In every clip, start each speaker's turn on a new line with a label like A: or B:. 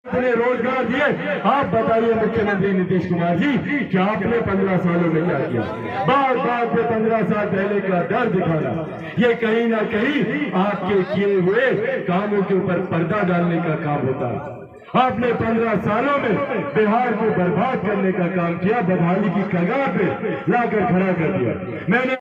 A: इतने रोजगार दिए, आप बताइए मुख्यमंत्री नीतीश कुमार जी कि आपने 15 सालों में क्या किया। बात बात पे 15 साल पहले का डर दिखाना, ये कहीं ना कहीं आपके किए हुए कामों के ऊपर पर्दा डालने का काम होता है। आपने 15 सालों में बिहार को बर्बाद करने का काम किया, बदहाली की कगार पे लाकर खड़ा कर दिया। मैंने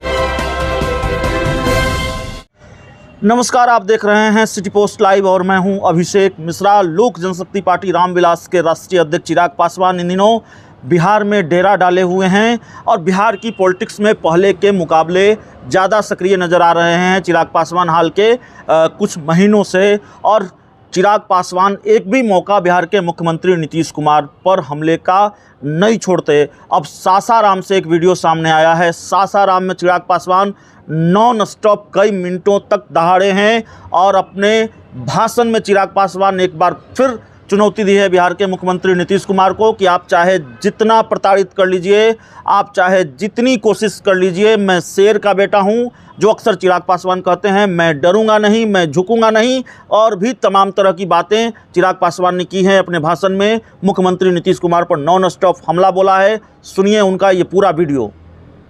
B: नमस्कार, आप देख रहे हैं सिटी पोस्ट लाइव और मैं हूं अभिषेक मिश्रा। लोक जनशक्ति पार्टी रामविलास के राष्ट्रीय अध्यक्ष चिराग पासवान इन दिनों बिहार में डेरा डाले हुए हैं और बिहार की पॉलिटिक्स में पहले के मुकाबले ज़्यादा सक्रिय नज़र आ रहे हैं चिराग पासवान हाल के कुछ महीनों से। और चिराग पासवान एक भी मौका बिहार के मुख्यमंत्री नीतीश कुमार पर हमले का नहीं छोड़ते। अब सासाराम से एक वीडियो सामने आया है। सासाराम में चिराग पासवान नॉन स्टॉप कई मिनटों तक दहाड़े हैं और अपने भाषण में चिराग पासवान ने एक बार फिर चुनौती दी है बिहार के मुख्यमंत्री नीतीश कुमार को कि आप चाहे जितना प्रताड़ित कर लीजिए, आप चाहे जितनी कोशिश कर लीजिए, मैं शेर का बेटा हूं। जो अक्सर चिराग पासवान कहते हैं, मैं डरूंगा नहीं, मैं झुकूंगा नहीं, और भी तमाम तरह की बातें चिराग पासवान ने की हैं अपने भाषण में। मुख्यमंत्री नीतीश कुमार पर नॉन स्टॉप हमला बोला है। सुनिए उनका ये पूरा वीडियो।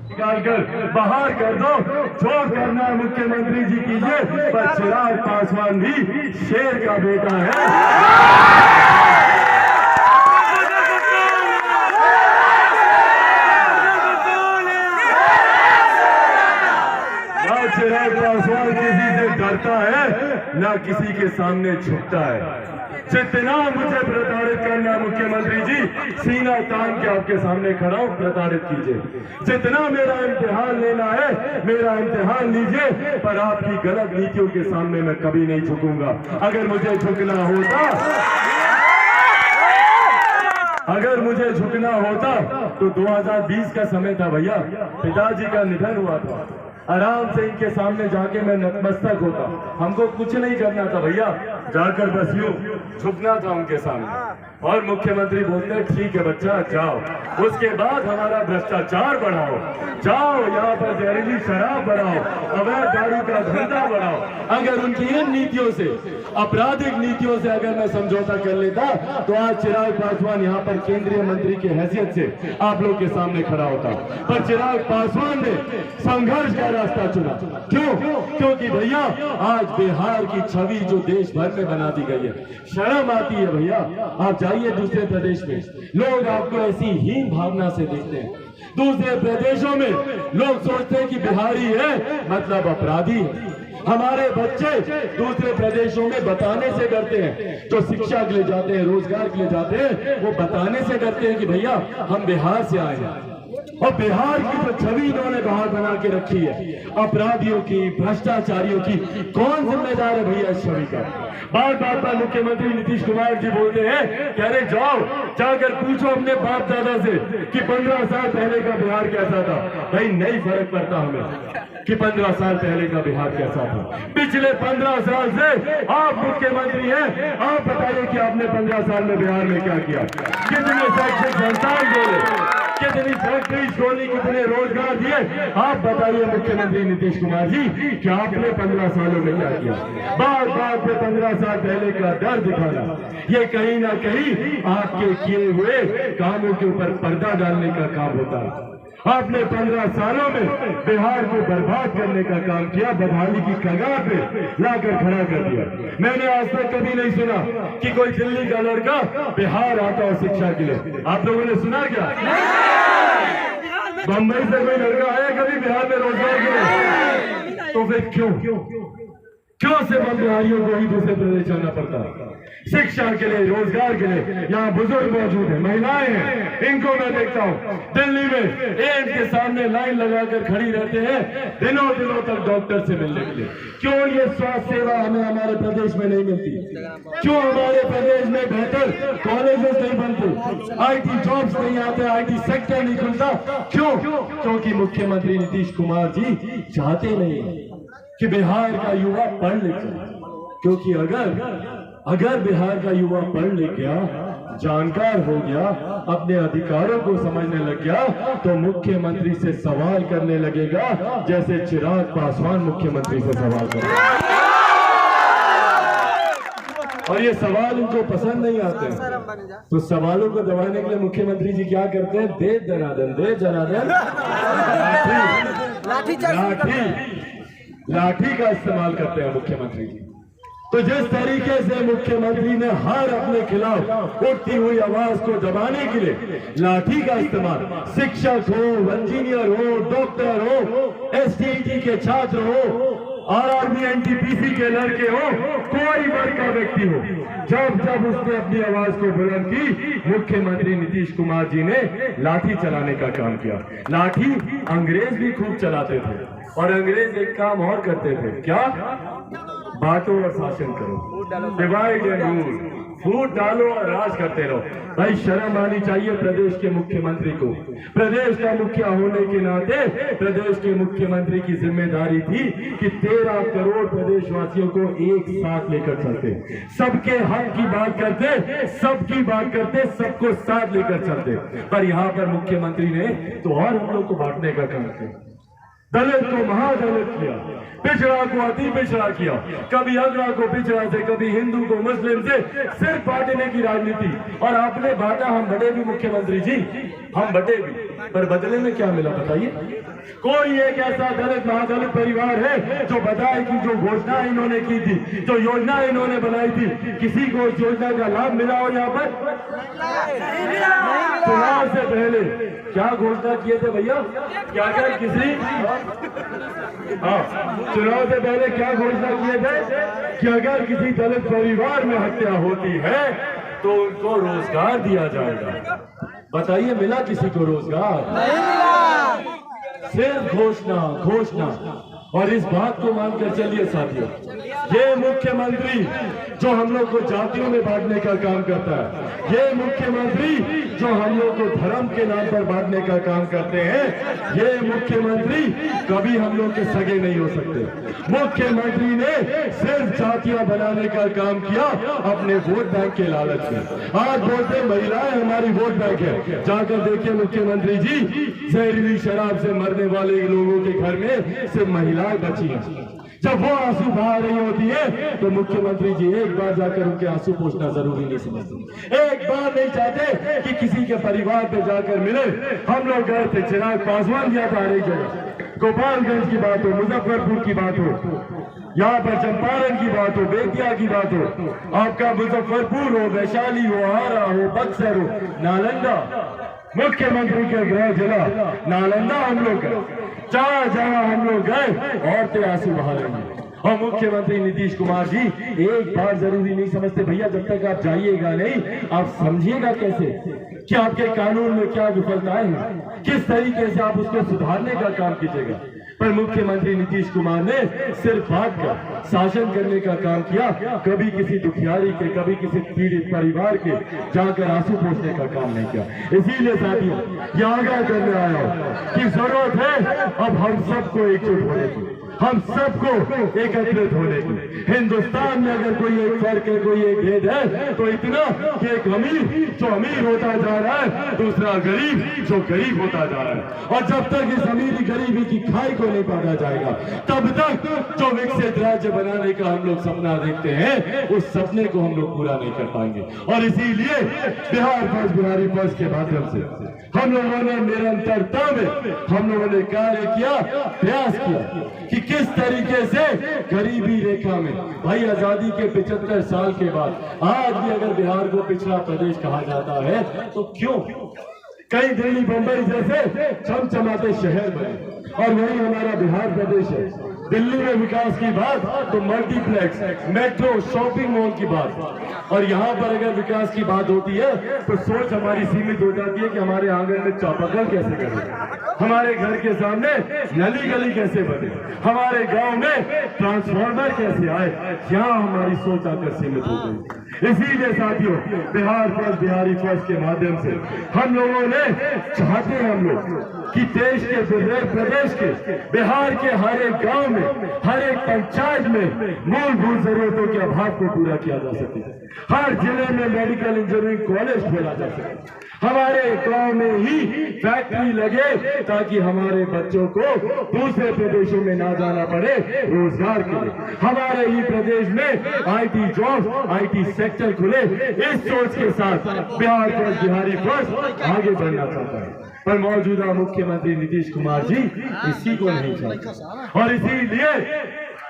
A: निकालकर बाहर कर दो, जो करना है मुख्यमंत्री जी कीजिए, पर चिराग पासवान भी शेर का बेटा है। ना चिराग पासवान किसी से डरता है, ना किसी के सामने झुकता है। जितना मुझे प्रताड़ित करना है मुख्यमंत्री जी, सीना तान के आपके सामने खड़ा हूं, प्रताड़ित कीजिए। जितना मेरा इम्तिहान लेना है, मेरा इम्तिहान लीजिए, पर आपकी गलत नीतियों के सामने मैं कभी नहीं झुकूंगा। अगर मुझे झुकना होता तो 2020 का समय था भैया, पिताजी का निधन हुआ था। आराम से इनके सामने जाके मैं नतमस्तक होता, हमको कुछ नहीं करना था भैया, जाकर बस यूं झुकना था उनके सामने। और मुख्यमंत्री बोलते हैं ठीक है बच्चा जाओ, उसके बाद हमारा भ्रष्टाचार बढ़ाओ, जाओ यहाँ पर जहरीली शराब बढ़ाओ, अवैध दारू का धंधा बढ़ाओ। अगर उनकी इन नीतियों से, आपराधिक नीतियों से अगर मैं समझौता कर लेता तो आज चिराग पासवान यहाँ पर केंद्रीय मंत्री की हैसियत से आप लोग के सामने खड़ा होता। पर चिराग पासवान ने संघर्ष का रास्ता चुना। क्यों? क्योंकि भैया आज बिहार की छवि जो देश भर में बना दी गई है, शर्म आती है भैया। आप जाइए दूसरे प्रदेश में, लोग आपको ऐसी हीन भावना से देखते हैं। दूसरे प्रदेशों में लोग सोचते हैं कि बिहारी है मतलब अपराधी है। हमारे बच्चे दूसरे प्रदेशों में बताने से डरते हैं, जो शिक्षा के लिए जाते हैं, रोजगार के लिए जाते हैं, वो बताने से डरते हैं कि भैया हम बिहार से आए हैं। और बिहार की जो छवि इन्होंने बाहर बना के रखी है, अपराधियों की, भ्रष्टाचारियों की, कौन जिम्मेदार है भैया इस छवि का? बार बार पर मुख्यमंत्री नीतीश कुमार जी बोलते हैं कि अरे जाओ, जाकर पूछो अपने बाप दादा से कि 15 साल पहले का बिहार कैसा था। भाई नहीं फर्क पड़ता हमें कि 15 साल पहले का बिहार कैसा था। पिछले 15 साल से आप मुख्यमंत्री हैं, आप बताइए कि आपने 15 साल में बिहार में क्या किया? कितने शैक्षिक संस्थान जोड़े, कितनी फैक्ट्री खोली, कितने रोजगार दिए? आप बताइए मुख्यमंत्री नीतीश कुमार जी कि आपने 15 सालों में क्या किया। बात बात पे 15 साल पहले का डर दिखाना, ये कहीं ना कहीं आपके किए हुए कामों के ऊपर पर्दा डालने का काम होता है। आपने 15 सालों में बिहार को बर्बाद करने का काम किया, बदहाली की कगार पे लाकर खड़ा कर दिया। मैंने आज तक कभी नहीं सुना कि कोई दिल्ली का लड़का बिहार आता हो शिक्षा के लिए। आप लोगों ने सुना क्या? बंबई से कोई लड़का आया कभी बिहार में रोजगार के लिए? तो फिर क्यों सिर्फ हम बिहारियों को ही दूसरे प्रदेश जाना पड़ता है? शिक्षा के लिए, रोजगार के लिए यहाँ बुजुर्ग मौजूद है, महिलाएं हैं, इनको मैं देखता हूँ दिल्ली में एम्स के सामने लाइन लगाकर खड़ी रहते हैं दिनों तक डॉक्टर से मिलने के लिए। क्यों ये स्वास्थ्य सेवा हमें हमारे प्रदेश में नहीं मिलती? क्यों हमारे प्रदेश में बेहतर कॉलेजेस नहीं बनते, IT जॉब्स नहीं आते, IT सेक्टर नहीं खुलता? क्यों? क्योंकि मुख्यमंत्री नीतीश कुमार जी चाहते नहीं कि बिहार का युवा पढ़ लिख जाए। क्योंकि अगर बिहार का युवा पढ़ लिख गया, जानकार हो गया, अपने अधिकारों को समझने लग गया, तो मुख्यमंत्री से सवाल करने लगेगा जैसे चिराग पासवान मुख्यमंत्री से सवाल करेगा। और ये सवाल उनको पसंद नहीं आते हैं। तो सवालों को दबाने के लिए मुख्यमंत्री जी क्या करते हैं? दे दनादन लाठी का इस्तेमाल करते हैं मुख्यमंत्री जी। तो जिस तरीके से मुख्यमंत्री ने हर अपने खिलाफ उठती हुई आवाज को दबाने के लिए लाठी का इस्तेमाल, शिक्षक हो, इंजीनियर हो, डॉक्टर हो, एसटीईटी के छात्र हो, आरआरबी एनटीपीसी के लड़के हो, कोई वर्ग का व्यक्ति हो, जब जब उसने अपनी आवाज को बुलंद की, मुख्यमंत्री नीतीश कुमार जी ने लाठी चलाने का काम किया। लाठी अंग्रेज भी खूब चलाते थे और अंग्रेज एक काम और करते थे, क्या? बांटो और शासन करो, डिवाइड एंड रूल, फूट डालो और राज करते रहो। भाई शर्म आनी चाहिए प्रदेश के मुख्यमंत्री को। प्रदेश का मुखिया होने के नाते प्रदेश के मुख्यमंत्री की जिम्मेदारी थी कि 13 करोड़ प्रदेशवासियों को एक साथ लेकर चलते, सबके हक की बात करते, सबकी बात करते, सबको साथ लेकर चलते। पर यहाँ पर मुख्यमंत्री ने तो और हम लोग को बांटने का काम किया। दलित को महादलित किया, पिछड़ा को अति पिछड़ा किया, कभी अगड़ा को पिछड़ा से, कभी हिंदू को मुस्लिम से, सिर्फ बांटने की राजनीति। और आपने बांटा, हम बटे भी मुख्यमंत्री जी, हम बटे भी, पर बदले में क्या मिला बताइए? कोई एक ऐसा दलित महादलित परिवार है जो बताए कि जो घोषणा इन्होंने की थी, जो योजना इन्होंने बनाई थी, किसी को उस योजना का लाभ मिला हो? यहाँ पर चुनाव से पहले क्या घोषणा किए थे भैया? क्या क्या किसी चुनाव से पहले क्या घोषणा किए थे कि अगर किसी दलित परिवार में हत्या होती है तो उनको रोजगार दिया जाएगा। बताइए मिला किसी को रोजगार? नहीं मिला, सिर्फ घोषणा। और इस बात को मानकर चलिए साथियों, ये मुख्यमंत्री जो हम लोग को जातियों में बांटने का काम करता है, ये मुख्यमंत्री जो हम लोग को धर्म के नाम पर बांटने का काम करते हैं, ये मुख्यमंत्री कभी हम लोग के सगे नहीं हो सकते। मुख्यमंत्री ने सिर्फ जातियां बनाने का काम किया अपने वोट बैंक के लालच में। आज बोलते महिलाएं हमारी वोट बैंक है, जाकर देखिए मुख्यमंत्री जी, जहरीली शराब से मरने वाले लोगों के घर में सिर्फ महिलाएं बची हैं। जब वो आंसू बहा रही होती है तो मुख्यमंत्री जी एक बार जाकर उनके आंसू पोंछना जरूरी नहीं समझते, एक बार नहीं चाहते कि किसी के परिवार पे जाकर मिले। हम लोग गए थे, चिराग पासवान गया था हर एक जगह, गोपालगंज की बात हो, मुजफ्फरपुर की बात हो, यहाँ पर चंपारण की बात हो, बेतिया की बात हो, आपका मुजफ्फरपुर हो, वैशाली हो, आरा हो, बक्सर हो, नालंदा, मुख्यमंत्री के गृह जिला नालंदा हम लोग गए, जहाँ हम लोग गए औरतें आंसू बहा रही हैं। और मुख्यमंत्री नीतीश कुमार जी एक बार जरूरी नहीं समझते भैया, जब तक आप जाइएगा नहीं आप समझिएगा कैसे कि आपके कानून में क्या विफलताएं हैं, किस तरीके से आप उसको सुधारने का काम कीजिएगा। पर मुख्यमंत्री नीतीश कुमार ने सिर्फ बात कर शासन करने का काम किया, कभी किसी दुखियारी के, कभी किसी पीड़ित परिवार के जाकर आंसू पोंछने का काम नहीं किया। इसीलिए साथियों ये आगाह करने आया हूं कि जरूरत है अब हम सबको एकजुट होने की, हम सबको एकत्रित होने की। हिंदुस्तान में अगर कोई एक फर्क है, कोई एक भेद है तो इतना कि एक अमीर जो अमीर होता जा रहा है, दूसरा गरीब जो गरीब होता जा रहा है। और जब तक इस अमीरी गरीबी की खाई को नहीं काटा जाएगा, तब तक जो विकसित राज्य बनाने का हम लोग सपना देखते हैं, उस सपने को हम लोग पूरा नहीं कर पाएंगे। और इसीलिए बिहार फर्स्ट, बिहारी फर्स्ट के माध्यम से हम लोगों ने निरंतरता में हम लोगों ने कार्य किया, प्रयास किया कि किस तरीके से गरीबी रेखा में, भाई आजादी के 75 साल के बाद आज भी अगर बिहार को पिछड़ा प्रदेश कहा जाता है तो क्यों? कई दिल्ली बंबई जैसे चमचमाते शहर बने और वही हमारा बिहार प्रदेश है। दिल्ली में विकास की बात तो मल्टीप्लेक्स, मेट्रो, शॉपिंग मॉल की बात, और यहाँ पर अगर विकास की बात होती है तो सोच हमारी सीमित हो जाती है कि हमारे आंगन में चापाकल कैसे करें, हमारे घर के सामने नली गली कैसे बने, हमारे गांव में ट्रांसफार्मर कैसे आए, यहाँ हमारी सोच आकर सीमित हो गई। इसीलिए साथियों बिहार फर्स्ट, बिहारी फर्स्ट के माध्यम से हम लोगों ने चाहते हैं हम लोग कि देश के, प्रदेश के, बिहार के हर एक गांव में, हर एक पंचायत में मूलभूत जरूरतों के अभाव को पूरा किया जा सके, हर जिले में मेडिकल इंजीनियरिंग कॉलेज खोला जा सके, हमारे गांव में ही फैक्ट्री लगे ताकि हमारे बच्चों को दूसरे प्रदेशों में ना जाना पड़े रोजगार के लिए। हमारे ही प्रदेश में आईटी जॉब, आईटी सेक्टर खुले। इस सोच के साथ बिहार फर्स्ट, बिहारी फर्स्ट आगे बढ़ना चाहता है, पर मौजूदा मुख्यमंत्री नीतीश कुमार जी इसी को नहीं चाहते और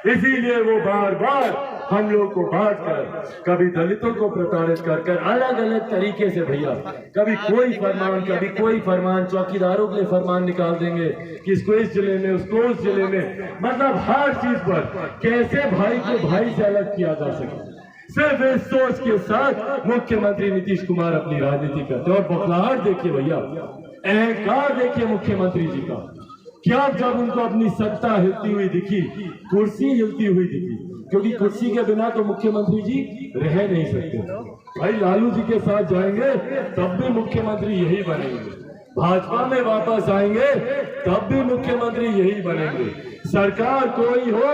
A: इसीलिए वो बार बार हम लोग को बांट कर, कभी दलितों को प्रताड़ित कर अलग अलग तरीके से भैया, कभी कोई फरमान चौकीदारों के लिए फरमान निकाल देंगे कि इसको इस जिले में, उसको उस जिले में, मतलब हर चीज पर कैसे भाई को भाई से अलग किया जा सके। सिर्फ इस सोच के साथ मुख्यमंत्री नीतीश कुमार अपनी राजनीति करते हैं। और बौखलाहट देखिए भैया, अहंकार देखिए मुख्यमंत्री जी का। क्या जब उनको अपनी सत्ता हिलती हुई दिखी, कुर्सी हिलती हुई दिखी, क्योंकि कुर्सी के बिना तो मुख्यमंत्री जी रह नहीं सकते। भाई लालू जी के साथ जाएंगे तब भी मुख्यमंत्री यही बनेंगे, भाजपा में वापस आएंगे तब भी मुख्यमंत्री यही बनेंगे, सरकार कोई हो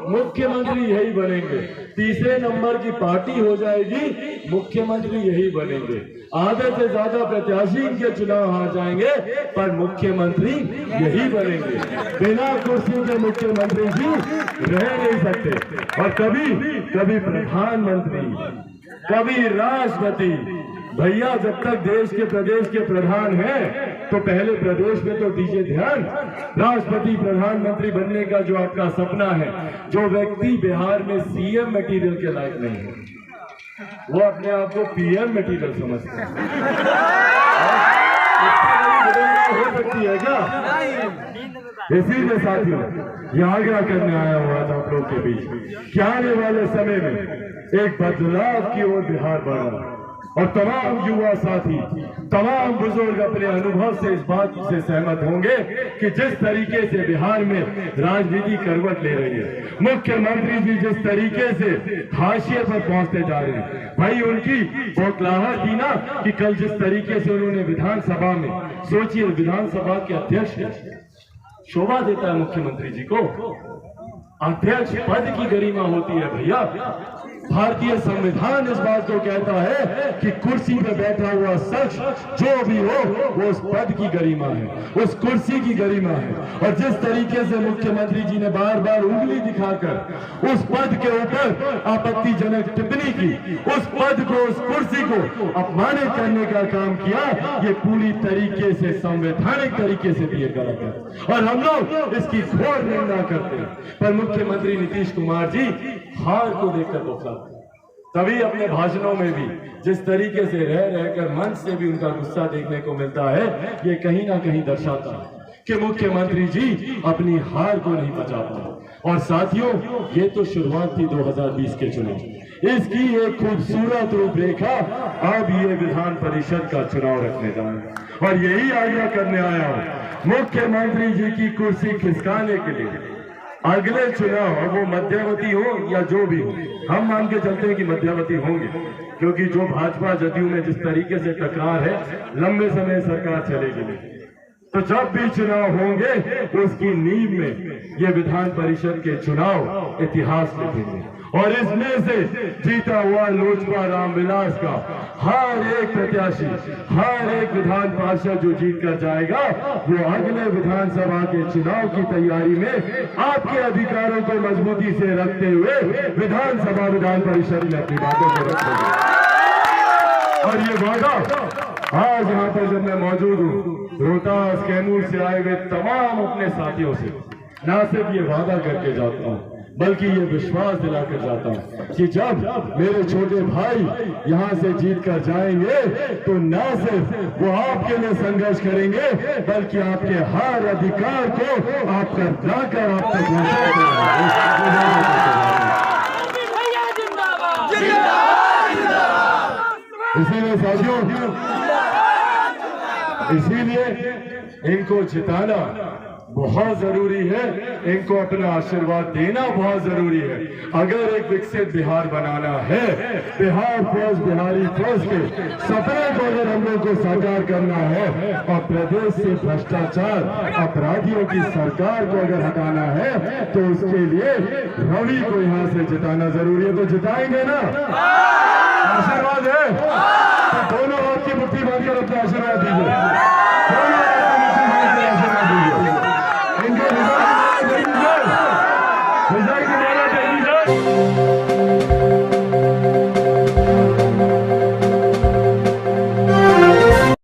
A: मुख्यमंत्री यही बनेंगे, तीसरे नंबर की पार्टी हो जाएगी मुख्यमंत्री यही बनेंगे, आधे से ज्यादा प्रत्याशी इनके चुनाव हार जाएंगे पर मुख्यमंत्री यही बनेंगे। बिना कुर्सी के मुख्यमंत्री जी रह नहीं सकते। और कभी प्रधानमंत्री, कभी राष्ट्रपति। भैया जब तक देश के प्रदेश के प्रधान हैं तो पहले प्रदेश में तो दीजिए ध्यान। राष्ट्रपति प्रधानमंत्री बनने का जो आपका सपना है, जो व्यक्ति बिहार में सीएम मटेरियल के लायक नहीं है, वो अपने आप को पीएम मटेरियल समझते हैं। हो सकती है क्या? इसीलिए साथियों ये आग्रह करने आया हुआ था आप लोग के बीच कि आने वाले समय में एक बदलाव की ओर बिहार बढ़ रहा है और तमाम युवा साथी, तमाम बुजुर्ग अपने अनुभव से इस बात से सहमत होंगे कि जिस तरीके से बिहार में राजनीति करवट ले रही है, मुख्यमंत्री जी जिस तरीके से हाशिए पर पहुंचते जा रहे हैं, भाई उनकी बौखलाहट थी ना कि कल जिस तरीके से उन्होंने विधानसभा में, सोचिए विधानसभा के अध्यक्ष शोभा देता है मुख्यमंत्री जी को, अध्यक्ष पद की गरिमा होती है भैया। भारतीय संविधान इस बात को कहता है कि कुर्सी पे बैठा हुआ शख्स जो भी हो वो उस पद की गरिमा है, उस कुर्सी की गरिमा है। और जिस तरीके से मुख्यमंत्री जी ने बार बार उंगली दिखाकर उस पद के ऊपर आपत्तिजनक टिप्पणी की, उस पद को, उस कुर्सी को अपमानित करने का काम किया, ये पूरी तरीके से संवैधानिक तरीके से भी गलत है और हम लोग इसकी घोर निंदा करते हैं। पर मुख्यमंत्री नीतीश कुमार जी हार को देखकर बौखलाते, तभी अपने भाषणों में भी जिस तरीके से रह रहकर मंच से भी उनका गुस्सा देखने को मिलता है, ये कहीं ना कहीं दर्शाता है कि मुख्यमंत्री जी अपनी हार को नहीं बचा पाए। और साथियों ये तो शुरुआत थी 2020 के चुनाव, इसकी एक खूबसूरत रूपरेखा अब ये विधान परिषद का चुनाव रखने जा रहे हैं और यही आग्रह करने आया हूं मुख्यमंत्री जी की कुर्सी खिसकाने के लिए। अगले चुनाव वो मध्यावधि हो या जो भी हो, हम मान के चलते हैं कि मध्यावधि होंगे, क्योंकि जो भाजपा जदयू में जिस तरीके से टकरार है, लंबे समय सरकार चलेगी नहीं। तो जब भी चुनाव होंगे उसकी नींव में ये विधान परिषद के चुनाव इतिहास लिखेंगे और इसमें से जीता हुआ लोजपा रामविलास का हर एक प्रत्याशी, हर एक विधान पार्षद जो जीत कर जाएगा, वो अगले विधानसभा के चुनाव की तैयारी में आपके अधिकारों को मजबूती से रखते हुए विधानसभा विधान परिषद में अपनी बातों को रखेंगे। और ये वादा आज यहाँ पर जब मैं मौजूद हूँ, रोहतास कैमूर से आए हुए तमाम अपने साथियों से न सिर्फ ये वादा करके जाता हूँ, बल्कि ये विश्वास दिलाकर जाता हूँ कि जब मेरे छोटे भाई यहाँ से जीत कर जाएंगे तो न सिर्फ वो आपके लिए संघर्ष करेंगे, बल्कि आपके हर अधिकार को आप तक जाकर आप तक इसीलिए साथियों, इसीलिए इनको जिताना बहुत जरूरी है, इनको अपना आशीर्वाद देना बहुत जरूरी है। अगर एक विकसित बिहार बनाना है, बिहार फर्स्ट, बिहारी फर्स्ट के सपने को अगर हम लोग को साकार करना है और प्रदेश से भ्रष्टाचार अपराधियों की सरकार को अगर हटाना है, तो उसके लिए रवि को यहाँ से जिताना जरूरी है। तो जिताएंगे ना? आशीर्वाद है तो दोनों हाथ की मुट्ठी बांधकर अपना